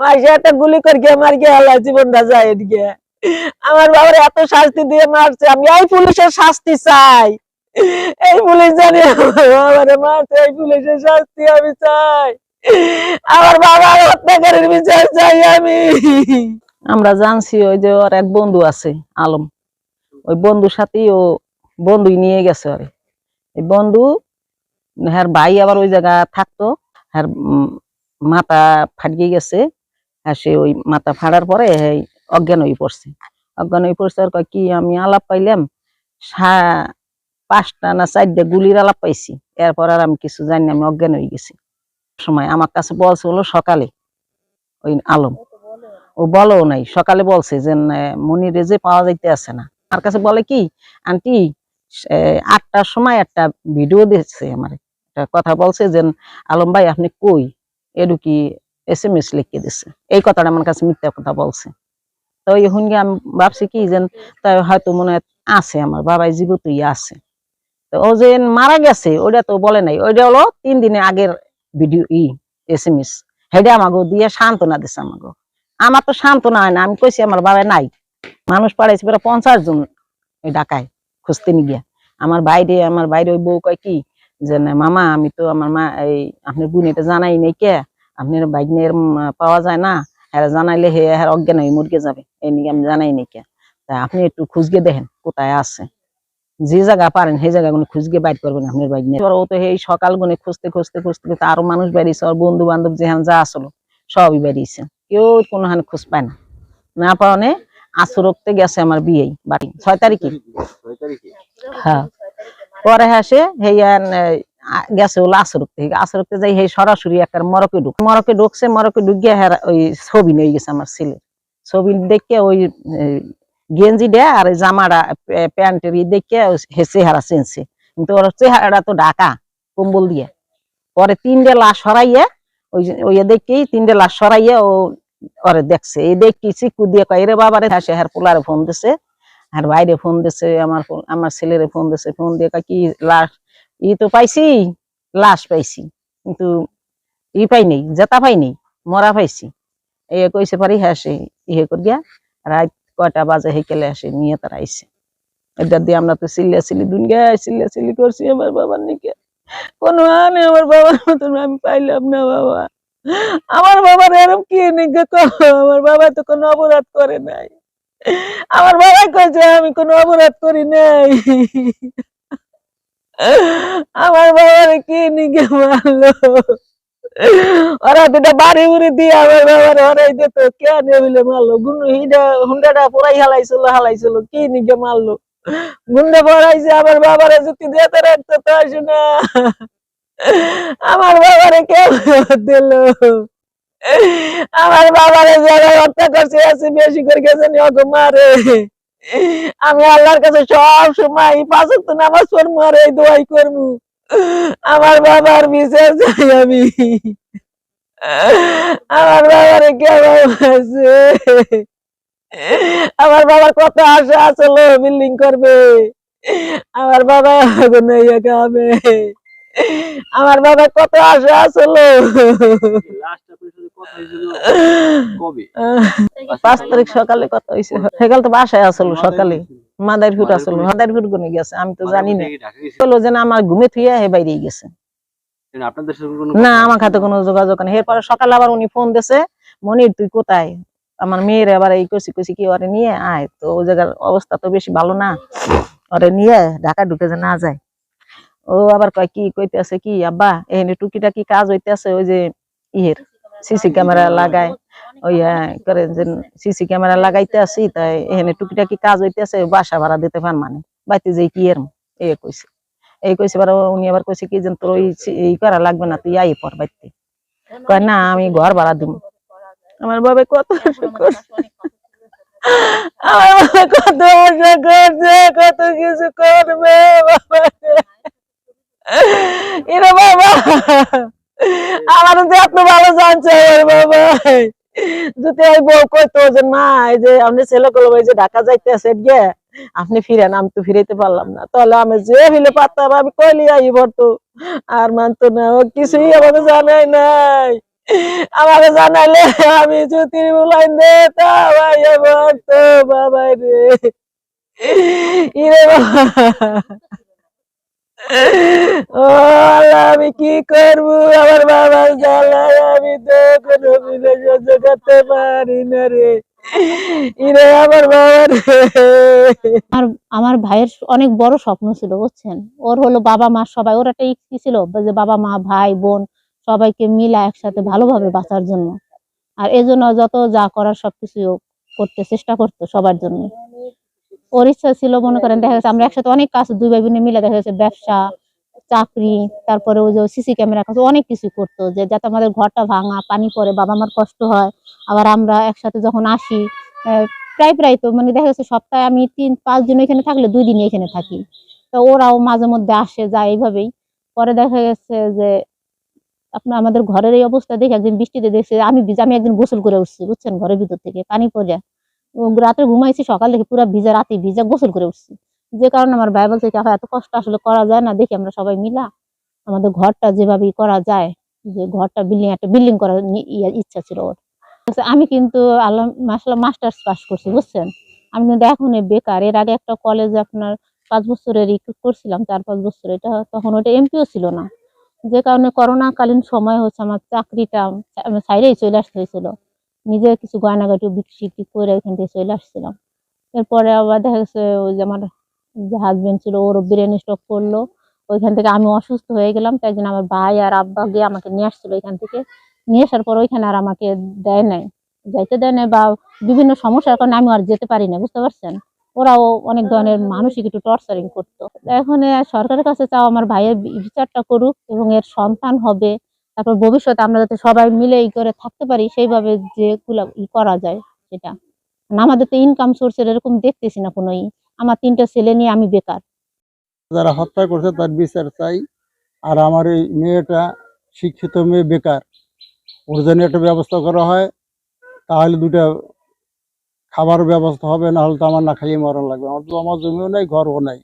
মাসে একটা গুলি করে গিয়ে মার গিয়ে আল্লাহ জীবনটা যায় এদিকে। আমার বাবার এত শাস্তি দিয়ে মারছে, আমি এই পুলিশের শাস্তি চাই। এই পুলিশ জানি আমার বাবারে মারছে, এই পুলিশের শাস্তি আমি চাই। আমার বাবার হত্যাকারীর বিচার চাই আমি। আমরা জানছি ওই যে ওর এক বন্ধু আছে আলম, ওই বন্ধুর সাথেই ও বন্ধুই নিয়ে গেছে ওরে। এই বন্ধু হ্যার ভাই আবার ওই জায়গা থাকতো, হ্যার মাথা ফাটিয়ে গেছে। আর সে ওই মাথা ফাটার পরে অজ্ঞান হয়ে পড়ছে। অজ্ঞান হয়ে পড়ছে আর কয় কি আমি আলাপ পাইলাম 5টা না 4টা গুলির আলাপ পাইছি, এরপর আর আমি কিছু জানি না, আমি অজ্ঞান হয়ে গেছি। সময় আমার কাছে বলছে হলো সকালে ওই আলম, ও বলো নাই, সকালে বলছে যে মনিরে যে পাওয়া যাইতে আছে না। আমার কাছে বলে কি আন্টি 8টার সময় একটা ভিডিও দিচ্ছে, আমার একটা কথা বলছে যে আলম ভাই আপনি কই, এডু কি SMS লিখে দিচ্ছে। এই কথাটা আমার কাছে মিথ্যা কথা বলছে। তো এখন গিয়ে আমি ভাবছি কি যে তাই হয়তো মনে আছে, আমার বাবাই জীবিতই আছে। তো ও যে মারা গেছে ওইটা তো বলে নাই, ওইটা হলো 3 দিনের আগের ভিডিও SMS, সেটা আমাকে দিয়ে সান্ত্বনা দিচ্ছে। আমার তো সান্ত্বনা হয় না, আমি কইছি আমার বাবা নাই। মানুষ পাড়াইছে প্রায় 50 জন ঢাকায় খুঁজতে নিয়ে গিয়া। আমার বাইরে ওই বউ কয় কি যে মামা আমি তো আমার মা এই আপনার বোন এটা জানাই নাই কে, আপনার বাইনের পাওয়া যায় না, হ্যাঁ জানাইলে হে হ্যাঁ অজ্ঞান হয়ে মুরগে যাবে, এই নিয়ে আমি জানাই নাই কে। তা আপনি একটু খুঁজগে দেখেন কোথায় আছে, যে জায়গা পারেন সেই জায়গা গুলো খুঁজগে বাইর করবেন আপনার বাইনে। ও তো এই সকাল গুনে খুঁজতে খুঁজতে খুঁজতে খুঁজতে আরো মানুষ বেরিয়েছে, ওর বন্ধু বান্ধব যেখানে যা আসলো সবই বেরিয়েছে, কেউ কোনোখানে খোঁজ পায় না। না পাওয়ানে আসরতে গেছে আমার বিয়ে বাড়ি 6 তারিখে। হ্যাঁ পরে হাসে হেয়ান গেছে হলো আসরতে যাই সেই সরাসরি একটা মরকে ঢুকছে, মরকে ঢুকিয়ে ওই ছবি নিয়ে গেছে আমার ছেলে। ছবি দেখে ওই গেঞ্জি দেয় আর জামাটা প্যান্টের দেখে হে চেহারা চিনছে, কিন্তু ওর চেহারাটা তো ঢাকা কম্বল দিয়ে। পরে 3টে লাশ সরাইয়া ওই দেখেই 3টে লাশ সরাইয়া ও ওরে দেখছে, এই দেখি চিকু দিয়ে কয় রে বাবারে, হাসে হার পোলারে ফোন দিছে, আর বাইরে ফোন দিছে, আমার ছেলেরে ফোন দিছে, ফোন দিয়ে কি লাশ তো পাইছি, লাশ পাইছি কিন্তু পাই নেই, জেতা পাই নেই, মরা পাইছি। এই কইছে পারি হাসে ইয়ে করিয়া রাত কয়টা বাজে হেকেলে আসে নিয়ে তারা আইসে। এটা দিয়ে আমরা তো চিল্লাচিল্লি দুনিয়ায় চিল্লাচিল্লি করছি আমার বাবার নিকে, কোনো আনে আমার বাবার মতন আমি পাইলাম না বাবা। আমার বাবার এরকম কি নিকে, আমার বাবা তো কোনো অপরাধ করে নাই। আমার বাবা কইছে আমি কোনো অপরাধ করি নাই। আমার বাবার কি নিকে মারলো, ওরা দুটা বাড়ি উড়ি দিয়ে আমার বাবার হরাই দিত, কে নেবিলে মারলো, হুন্ডাটা পোড়াই হালাইছিল কি নিকে মারলো, গুন্ডা পড়াইছে আমার বাবারে যদি দিতে রাখতো তো আসে না, আমার বাবারে কে দিল, আমার বাবারে যারা হত্যা করছে আছে বেশি করে গেছে ওকে মারে। আমি আল্লাহর কাছে সব সময় 5 ওয়াক্ত নামাজ পড়বো আর এই দোয়াই করবো, আমার বাবার বিচার চাই আমি। আমার বাবারে কে আছে, আমার বাবার কত আশা আসলো বিল্ডিং করবে, আমার বাবা খাবে, আমার বাবা কত আশা আসলো। 5 তারিখ সকালে কথা হয়েছে, সেকাল তো বাসায় আসলো, সকালে মাদারীপুর আসলো, মাদারীপুর গুনে গেছে আমি তো জানি না, বললো যে না আমার ঘুমে থুইয়া হে বাইরে গেছে, না আমার হাতে কোনো যোগাযোগ নেই। এরপরে সকালে আবার উনি ফোন দিছে, মনির তুই কোথায়, আমার মেয়ের আবার এই কইছি কি ওরে নিয়ে আয়, তো ওই জায়গার অবস্থা তো বেশি ভালো না, ওরে নিয়ে ঢাকা ঢুকে যে না যায়। ও আবার কয় কি কইতেছে কি আব্বা এখানে টুকিটাকি কাজ হইতেছে, ওই যে ইয়ের সিসি ক্যামেরা লাগায়, ওই করে যে সিসি ক্যামেরা লাগাইতে আসি, তাই এখানে টুকিটাকি কাজ হইতেছে, বাসা ভাড়া দিতে পার মানে বাইতে যে কি এর এই কইছে আবার উনি আবার কইছে কি যে তোর এই করা লাগবে না, তুই আই পর বাইতে, কয় না আমি ঘর ভাড়া দিব। আমার বাবা কত আশা করছে, আমার বাবা কত আশা করছে, কত কিছু করবে বাবা, এরে বাবা আমার যে এত ভালো জানছে আমার বাবা, যদি এই বউ কইতো যে মা এই যে আপনি ছেলে গুলো এই যে ঢাকা যাইতেছে গিয়ে আপনি ফিরেন, আমি তো ফিরাইতে পারলাম না, তাহলে আমি যে ফিলে পারতাম আমি কইলি আই ভরতো, আর মানতো না, ও কিছুই আমাকে জানাই নাই। আমাকে জানাইলে আমি জুতির বুলাইন দে তা ভাইয়া বলতো বাবাই রে ইরে বাবা ও আল্লাহ আমি কি করবো আমার বাবার জ্বালায় আমি তো কোনো মিলে সহ্য করতে পারি না রে ইরে আমার বাবা রে আর আমার ভাইয়ের অনেক বড় স্বপ্ন ছিল বুঝছেন, ওর হলো বাবা মা সবাই, ওর একটা ইচ্ছে ছিল যে বাবা মা ভাই বোন সবাইকে মিলা একসাথে ভালোভাবে বাঁচার জন্য। আর এজন্য যত যা করার সবকিছু ও করতে চেষ্টা করতো সবার জন্য। ওর ইচ্ছা ছিল, মনে করেন দেখা গেছে আমরা একসাথে অনেক কাজ দুই ভাই বোনে মিলে দেখা গেছে ব্যবসা চাকরি, তারপরে ওই যে সিসি ক্যামেরা কাজ অনেক কিছু করতো, যে যাতে আমাদের ঘরটা ভাঙা পানি পড়ে বাবা মার কষ্ট হয়। আবার আমরা একসাথে যখন আসি প্রায় প্রায় তো মানে দেখা যাচ্ছে সপ্তাহে আমি 3-5 দিন এখানে থাকলে 2 দিন এখানে থাকি। তো ওরাও মাঝে মধ্যে আসে যায় এইভাবেই। পরে দেখা গেছে যে আপনার আমাদের ঘরের এই অবস্থা দেখে একদিন বৃষ্টিতে দেখছে আমি ভিজা, আমি একদিন গোসল করে উঠছি বুঝছেন, ঘরের ভিতর থেকে পানি পড়ে রাতে ঘুমাইছি, সকাল থেকে পুরো ভিজা, রাতে ভিজা গোসল করে উঠছি। যে কারণে আমার ভাই বলছে কাকা এত কষ্ট আসলে করা যায় না, দেখি আমরা সবাই মিলা আমাদের ঘরটা যেভাবে করা যায়, যে ঘরটা একটা বিল্ডিং করার ইচ্ছা ছিল ওর। আমি কিন্তু আল্লাহ মাশাআল্লাহ মাস্টার্স পাস করছি বুঝছেন, আমি কিন্তু এখন বেকার। এর আগে একটা কলেজে আপনার 5 বছরের করছিলাম, 4-5 বছর, এটা তখন ওটা এমপিও ছিল না। যে কারণে করোনা কালীন সময় হচ্ছে আমার চাকরিটা ছাইরেই চলে আসতে হয়েছিল। নিজে কিছু গয়নাগাটি বিক্রি করে এখান থেকে চলে আসছিলাম। এরপরে আবার দেখা গেছে ওই যে আমার যে হাজবেন্ড ছিল ওর ব্রেন স্ট্রোক করলো, ওইখান থেকে আমি অসুস্থ হয়ে গেলাম। তো একদিন আমার ভাই আর আব্বা গিয়ে আমাকে নিয়ে আসছিল এখান থেকে। নিয়ে আসার পর ওইখানে আর আমাকে দেয় নাই, যাইতে দেয় নাই, বা বিভিন্ন সমস্যার কারণে আমি আর যেতে পারি না, বুঝতে পারছেন। ওরাও অনেক ধরনের মানসিক একটু টর্চারিং করতো। এখন সরকারের কাছে চাও আমার ভাইয়ের বিচারটা করুক এবং এর সন্তান হবে, তারপর ভবিষ্যতে আমরা যাতে সবাই মিলে করে থাকতে পারি সেইভাবে যে করা যায় সেটা। আমাদের তো ইনকাম সোর্সের এরকম দেখতেছি না কোনো আমার 3টা ছেলে নিয়ে আমি বেকার। যারা হত্যা করছে তার বিচার চাই। আর আমার এই মেয়েটা শিক্ষিত মেয়ে, বেকার, ওর জন্য একটা ব্যবস্থা করা হয়, তাহলে 2টা খাবার ব্যবস্থা হবে, না হলে তো আমার না খাইয়ে মরণ লাগবে। আমার তো আমার জমিও নাই, ঘরও নাই।